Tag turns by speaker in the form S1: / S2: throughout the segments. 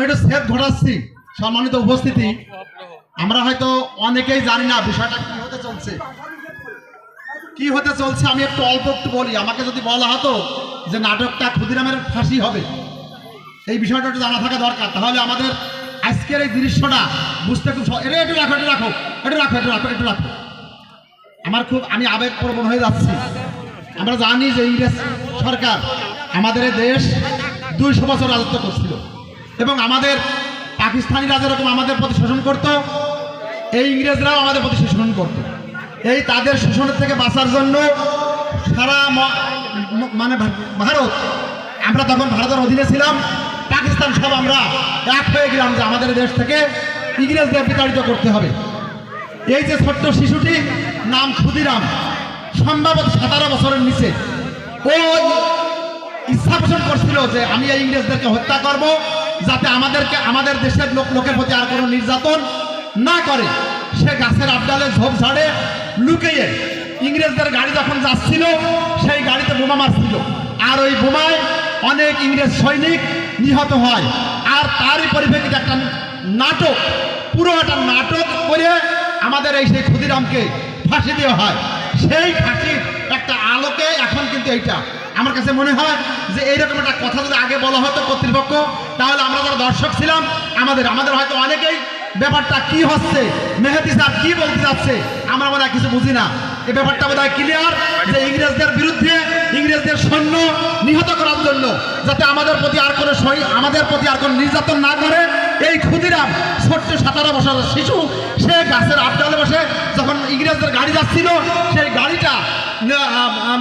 S1: একটু সেট ঘটাচ্ছি। সম্মানিত উপস্থিতি, আমরা হয়তো অনেকেই জানি না বিষয়টা কি হতে চলছে। আমি একটু অল্প একটু বলি। আমাকে যদি বলা হতো যে নাটকটা ক্ষুদিরামের ফাঁসি হবে, এই বিষয়টা একটু জানা থাকা দরকার, তাহলে আমাদের আজকের এই দৃশ্যটা বুঝতে খুব একটু রাখো। আমি আবেগপ্রবণ হয়ে যাচ্ছি। আমরা জানি যে ইংরেজ সরকার আমাদের এই দেশ 200 বছর রাজত্ব করছিল এবং আমাদের পাকিস্তানিরা যেরকম আমাদের প্রতি শোষণ করত, এই ইংরেজরাও আমাদের প্রতি শোষণ করত। এই তাদের শোষণের থেকে বাঁচার জন্য সারা মানে ভারত, আমরা তখন ভারতের অধীনে ছিলাম, পাকিস্তান সব আমরা এক হয়ে গেলাম যে আমাদের দেশ থেকে ইংরেজদের বিতাড়িত করতে হবে। এই যে ছোট্ট শিশুটি নাম ক্ষুদিরাম, সম্ভবত 17 বছরের নিচে, ও ইচ্ছা পোষণ করছিল যে আমি এই ইংরেজদেরকে হত্যা করব, যাতে আমাদের দেশের লোকের প্রতি আর কোনো নির্যাতন না করে। সে গাছের আবডালে ঝোপঝাড়ে লুকিয়ে ইংরেজদের গাড়ি যখন যাচ্ছিল, সেই গাড়িতে বোমা মারছিল, আর ওই বোমায় অনেক ইংরেজ সৈনিক নিহত হয়। আর তারই পরিপ্রেক্ষিতে একটা নাটক, পুরো একটা নাটক করে আমাদের এই সেই ক্ষুদিরামকে ফাঁসি দেওয়া হয়। সেই ফাঁসির একটা আলোকে এখন কিন্তু এইটা আমার কাছে মনে হয় যে এইরকম একটা কথা যদি আগে বলা হতো কর্তৃপক্ষ, তাহলে আমরা যারা দর্শক ছিলাম আমাদের হয়তো অনেকেই ব্যাপারটা কি হচ্ছে, মেহেদী স্যার কি বলতে যাচ্ছে, আমরা মনে হয় কিছু বুঝি না। এই ব্যাপারটা বোধ হয় ক্লিয়ার যে ইংরেজদের বিরুদ্ধে ইংরেজদের সৈন্য নিহত করার জন্য যাতে আমাদের প্রতি আর কোনো নির্যাতন না করে, এই ক্ষুদিরাম ছোট্ট 17 বছরের শিশু, সে গাছের আবডালে বসে যখন ইংরেজদের গাড়ি যাচ্ছিল, সেই গাড়িটা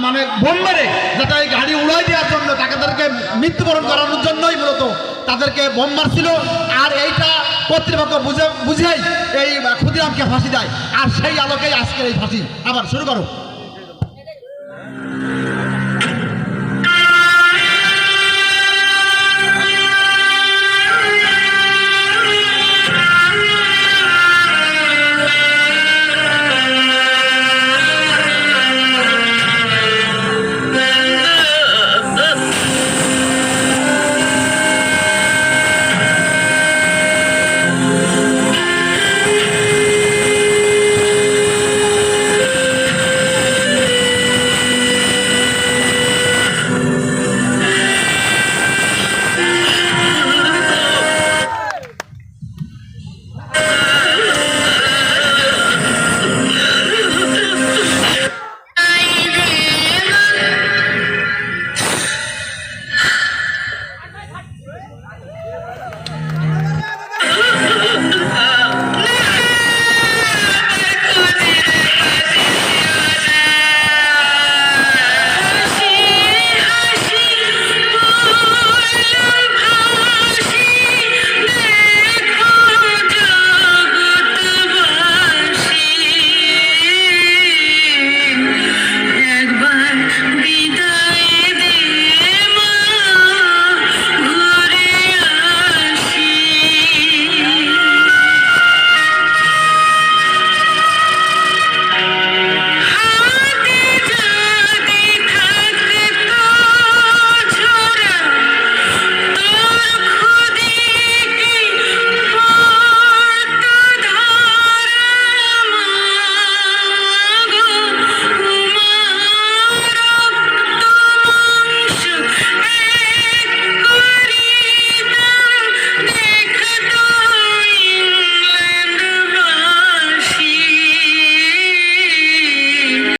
S1: মানে বোম মেরে যাতে এই গাড়ি উড়াই দেওয়ার জন্য, তাদেরকে মৃত্যুবরণ করানোর জন্যই মূলত তাদেরকে বোম মারছিল। আর এইটা কর্তৃপক্ষ বুঝেই এই ক্ষুদিরামকে ফাঁসি দেয়। আর সেই আলোকেই আজকের এই ফাঁসি। আবার শুরু করো।